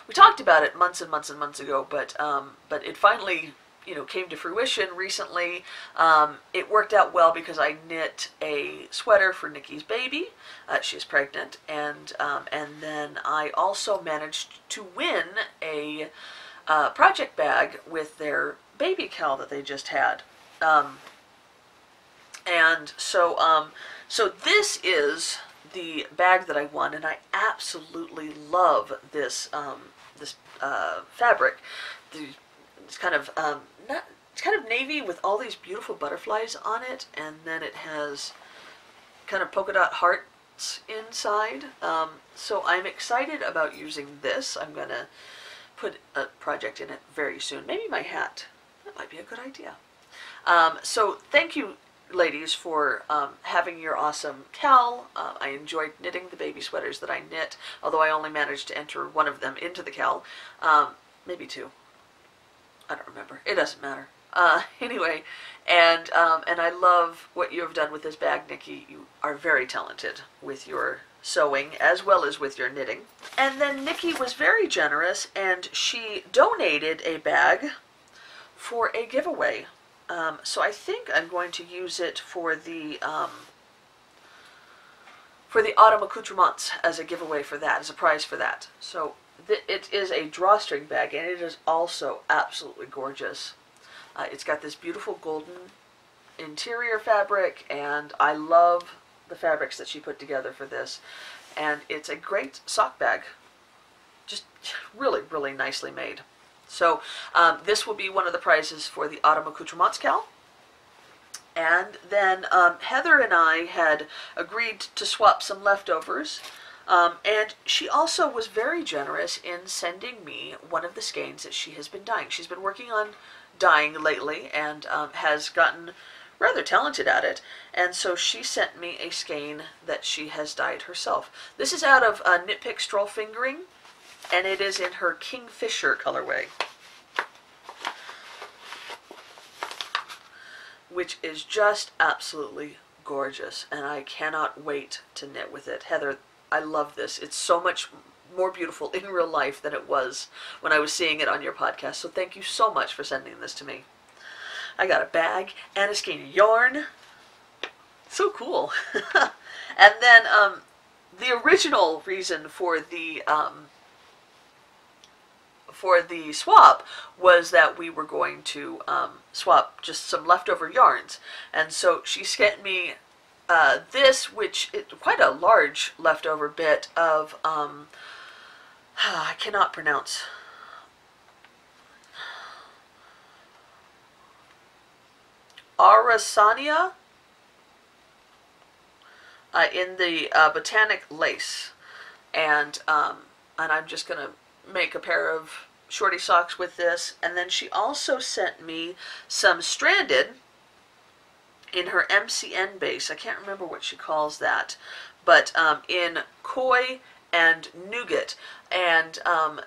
We talked about it months and months and months ago, but it finally, came to fruition recently. It worked out well because I knit a sweater for Nikki's baby. She's pregnant, and then I also managed to win a project bag with their baby KAL that they just had. And so this is the bag that I won, and I absolutely love this fabric. It's kind of it's kind of navy with all these beautiful butterflies on it, and then it has kind of polka dot hearts inside. So I'm excited about using this. I'm gonna put a project in it very soon. Maybe my hat. That might be a good idea. So thank you, ladies, for having your awesome KAL. I enjoyed knitting the baby sweaters that I knit, although I only managed to enter one of them into the KAL. Maybe 2. I don't remember. It doesn't matter. Anyway, and I love what you have done with this bag, Nikki. You are very talented with your sewing as well as with your knitting. And then Nikki was very generous, and she donated a bag for a giveaway. So I think I'm going to use it for the autumn accoutrements as a giveaway for that, as a prize for that. So it is a drawstring bag, and it is also absolutely gorgeous. It's got this beautiful golden interior fabric, and I love the fabrics that she put together for this. And it's a great sock bag. Just really, really nicely made. So this will be one of the prizes for the Autumn Accoutrements KAL. And then Heather and I had agreed to swap some leftovers. And she also was very generous in sending me one of the skeins that she has been dyeing. She's been working on dyeing lately, and has gotten rather talented at it. And so she sent me a skein that she has dyed herself. This is out of Knit Pick Stroll Fingering, and it is in her Kingfisher colorway, which is just absolutely gorgeous, and I cannot wait to knit with it. Heather, I love this. It's so much more beautiful in real life than it was when I was seeing it on your podcast, so thank you so much for sending this to me. I got a bag and a skein of yarn. So cool. And then the original reason for the swap was that we were going to swap just some leftover yarns, and so she sent me this, which is quite a large leftover bit of I cannot pronounce. Arasania in the botanic lace, and I'm just gonna make a pair of shorty socks with this. And then she also sent me some stranded in her MCN base. I can't remember what she calls that, but in Koi and Nougat, and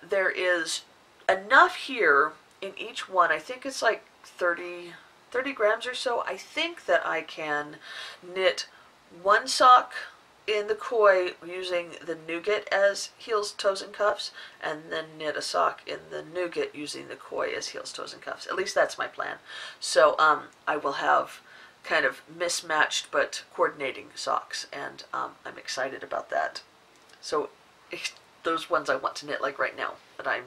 there is enough here in each one. I think it's like 30 grams or so. I think that I can knit one sock in the koi using the nougat as heels, toes, and cuffs, and then knit a sock in the nougat using the koi as heels, toes, and cuffs. At least that's my plan. So I will have kind of mismatched but coordinating socks, and I'm excited about that. So those ones I want to knit like right now, but I'm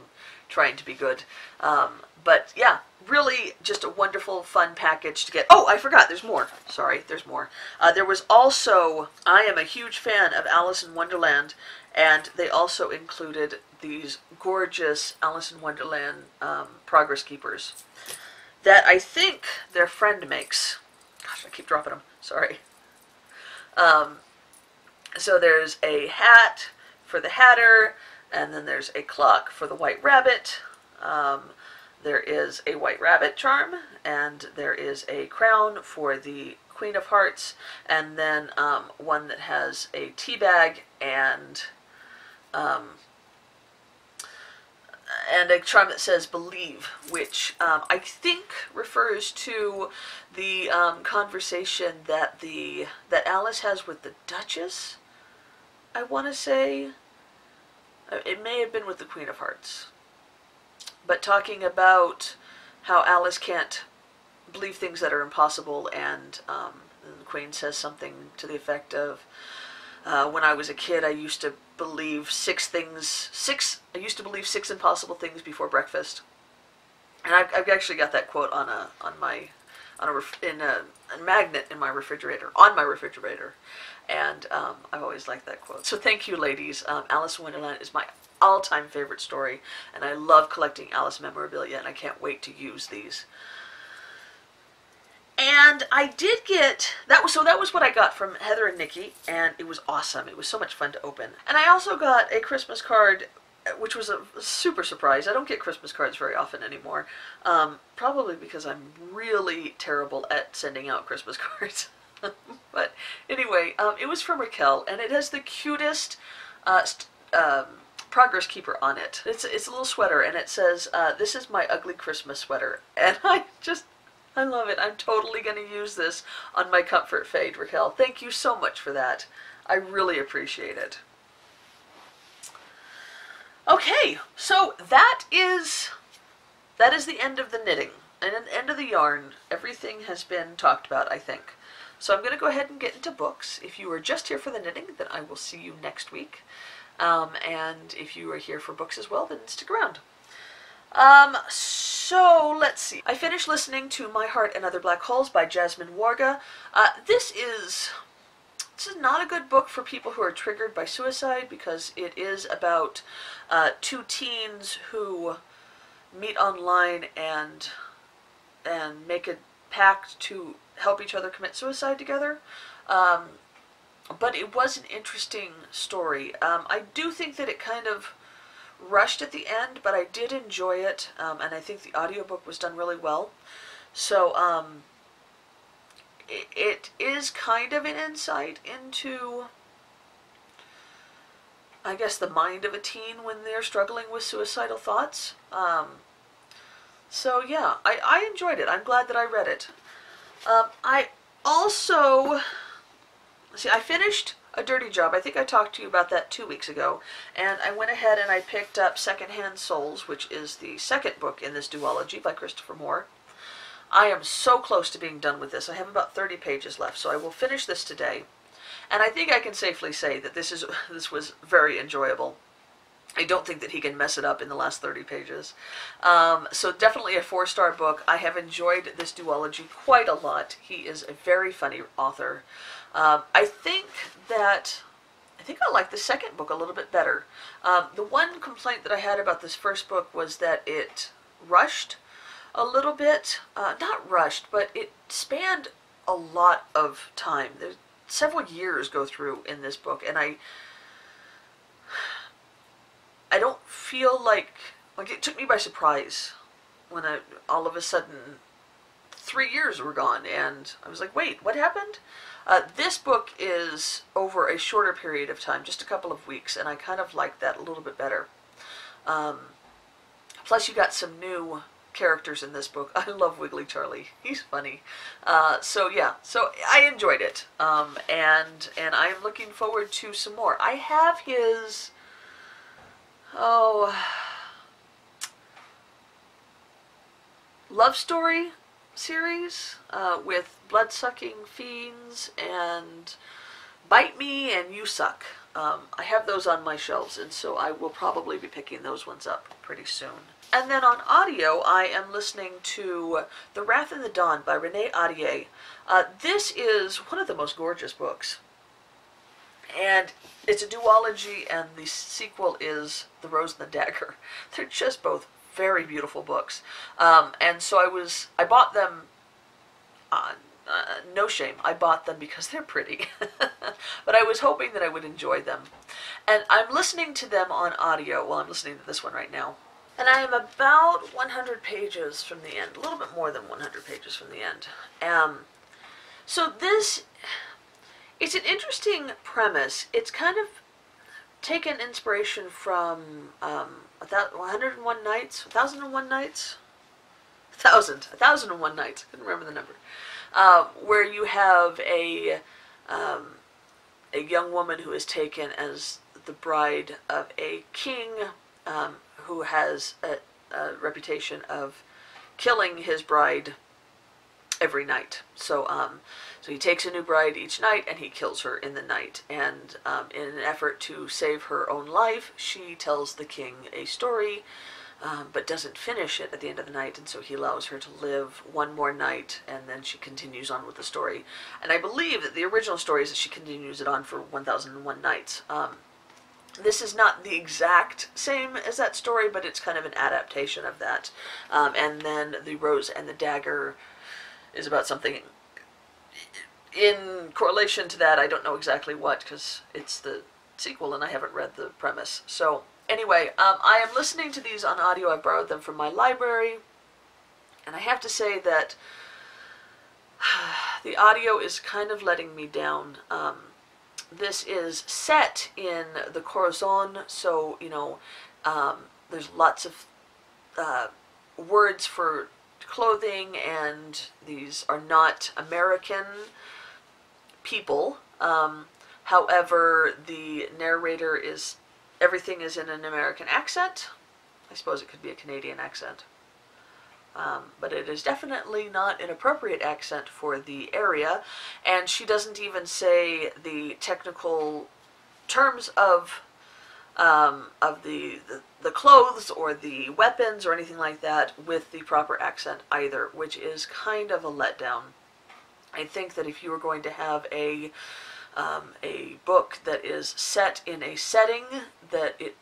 trying to be good. But yeah, really just a wonderful, fun package to get. Oh, I forgot, there's more. Sorry, there's more. There was also, I am a huge fan of Alice in Wonderland, and they also included these gorgeous Alice in Wonderland progress keepers that I think their friend makes. Gosh, I keep dropping them. Sorry. So there's a hat for the Hatter, and then there's a clock for the White Rabbit. There is a White Rabbit charm, and there is a crown for the Queen of Hearts, and then one that has a tea bag and a charm that says "Believe," which I think refers to the conversation that Alice has with the Duchess. I want to say it may have been with the Queen of Hearts, but talking about how Alice can't believe things that are impossible, and the Queen says something to the effect of, when I was a kid, I used to believe six impossible things before breakfast. And I've actually got that quote on a magnet in my refrigerator, on my refrigerator. And I've always liked that quote. So thank you, ladies. Alice in Wonderland is my all-time favorite story, and I love collecting Alice memorabilia, and I can't wait to use these. And I did get, that was what I got from Heather and Nikki, and it was awesome. It was so much fun to open. And I also got a Christmas card, which was a super surprise. I don't get Christmas cards very often anymore, probably because I'm really terrible at sending out Christmas cards. But anyway, it was from Raquel, and it has the cutest progress keeper on it. It's a little sweater, and it says, "This is my ugly Christmas sweater," and I love it. I'm totally going to use this on my Comfort Fade, Raquel. Thank you so much for that. I really appreciate it. Okay, so that is the end of the knitting, and at the end of the yarn. Everything has been talked about, I think. So I'm going to go ahead and get into books. If you are just here for the knitting, then I will see you next week. And if you are here for books as well, then stick around. So let's see. I finished listening to My Heart and Other Black Holes by Jasmine Warga. This is not a good book for people who are triggered by suicide, because it is about two teens who meet online and make a pact to help each other commit suicide together. But it was an interesting story. I do think that it kind of rushed at the end, but I did enjoy it, and I think the audiobook was done really well. So it is kind of an insight into, I guess, the mind of a teen when they're struggling with suicidal thoughts. So yeah, I enjoyed it. I'm glad that I read it. I also, I finished A Dirty Job. I think I talked to you about that 2 weeks ago, and I went ahead and I picked up Secondhand Souls, which is the second book in this duology by Christopher Moore. I am so close to being done with this. I have about 30 pages left, so I will finish this today. And I think I can safely say that this was very enjoyable. I don't think that he can mess it up in the last 30 pages. So definitely a 4-star book. I have enjoyed this duology quite a lot. He is a very funny author. I think I like the second book a little bit better. The one complaint that I had about this first book was that it rushed a little bit. Not rushed, but it spanned a lot of time. There's several years go through in this book, and I don't feel like it took me by surprise when all of a sudden 3 years were gone, and I was like, wait, what happened? This book is over a shorter period of time, just a couple of weeks, and I kind of like that a little bit better. Plus you got some new characters in this book. I love Wiggly Charlie. He's funny. So yeah, so I enjoyed it, and I am looking forward to some more. I have his love story series with Bloodsucking Fiends and Bite Me and You Suck. I have those on my shelves, and so I will probably be picking those ones up pretty soon. And then on audio, I am listening to The Wrath in the Dawn by Renee Ahdieh. This is one of the most gorgeous books. And it's a duology, and the sequel is The Rose and the Dagger. They're just both very beautiful books. And so I bought them, no shame, I bought them because they're pretty. But I was hoping that I would enjoy them. And I'm listening to them on audio. Well, I'm listening to this one right now. And I am about 100 pages from the end, a little bit more than 100 pages from the end. So this, it's an interesting premise. It's kind of taken inspiration from 101 Nights, 1001 Nights? 1001 Nights, I couldn't remember the number. Where you have a young woman who is taken as the bride of a king who has a reputation of killing his bride every night. So so he takes a new bride each night and he kills her in the night. And in an effort to save her own life, she tells the king a story, but doesn't finish it at the end of the night, and so he allows her to live one more night, and then she continues on with the story. And I believe that the original story is that she continues it on for 1001 Nights. This is not the exact same as that story, but it's kind of an adaptation of that. And then The Rose and the Dagger is about something in correlation to that. I don't know exactly what, because it's the sequel and I haven't read the premise. So anyway, I am listening to these on audio. I borrowed them from my library, and I have to say that the audio is kind of letting me down. This is set in the Corazon, so, you know, there's lots of words for clothing, and these are not American people. However, the narrator everything is in an American accent. I suppose it could be a Canadian accent. But it is definitely not an appropriate accent for the area, and she doesn't even say the technical terms of the clothes or the weapons or anything like that with the proper accent either, which is kind of a letdown. I think that if you were going to have a book that is set in a setting, that it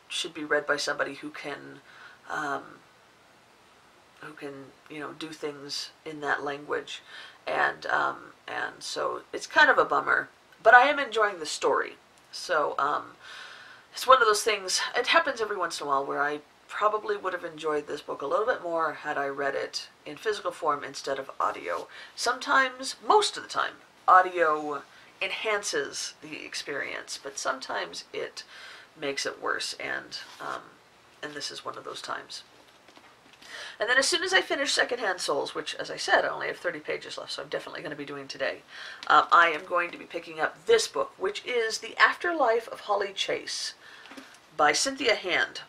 should be read by somebody who can you know, do things in that language, and so it's kind of a bummer, but I am enjoying the story. So it's one of those things, it happens every once in a while where I probably would have enjoyed this book a little bit more had I read it in physical form instead of audio. Sometimes, most of the time, audio enhances the experience, but sometimes it makes it worse, and this is one of those times. And then as soon as I finish Secondhand Souls, which, as I said, I only have 30 pages left, so I'm definitely going to be doing today, I am going to be picking up this book, which is The Afterlife of Holly Chase by Cynthia Hand.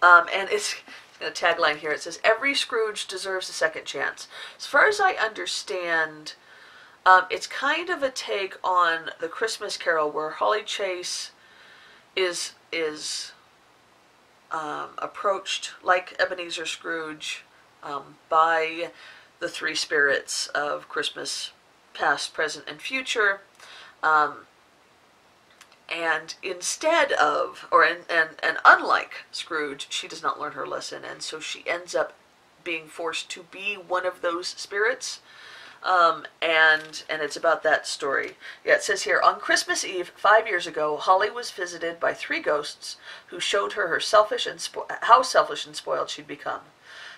And it's a tagline here. It says, "Every Scrooge deserves a second chance." As far as I understand, it's kind of a take on The Christmas Carol, where Holly Chase is approached like Ebenezer Scrooge by the three spirits of Christmas past, present, and future, and instead of, and unlike Scrooge, she does not learn her lesson, and so she ends up being forced to be one of those spirits. And it's about that story. Yeah, it says here, on Christmas Eve, 5 years ago, Holly was visited by three ghosts who showed her how selfish and spoiled she'd become.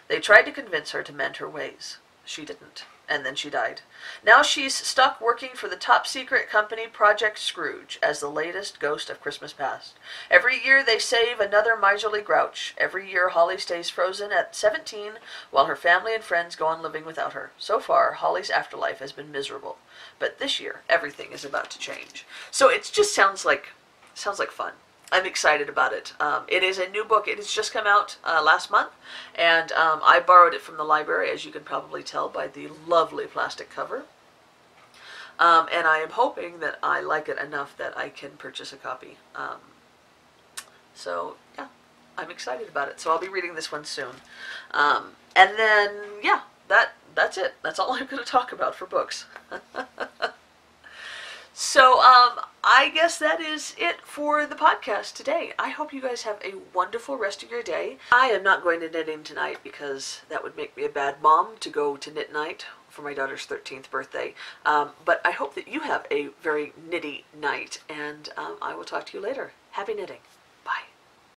They tried to convince her to mend her ways. she didn't. And then she died. Now she's stuck working for the top secret company Project Scrooge as the latest ghost of Christmas past. Every year they save another miserly grouch. Every year Holly stays frozen at 17 while her family and friends go on living without her. So far, Holly's afterlife has been miserable. But this year, everything is about to change. So it just sounds like fun. I'm excited about it. It is a new book. It has just come out last month, and I borrowed it from the library, as you can probably tell by the lovely plastic cover. And I am hoping that I like it enough that I can purchase a copy. So, yeah, I'm excited about it. So I'll be reading this one soon. And then, yeah, that's it. That's all I'm going to talk about for books. So, I guess that is it for the podcast today. I hope you guys have a wonderful rest of your day. I am not going to knitting tonight because that would make me a bad mom to go to knit night for my daughter's 13th birthday. But I hope that you have a very knitty night, and I will talk to you later. Happy knitting.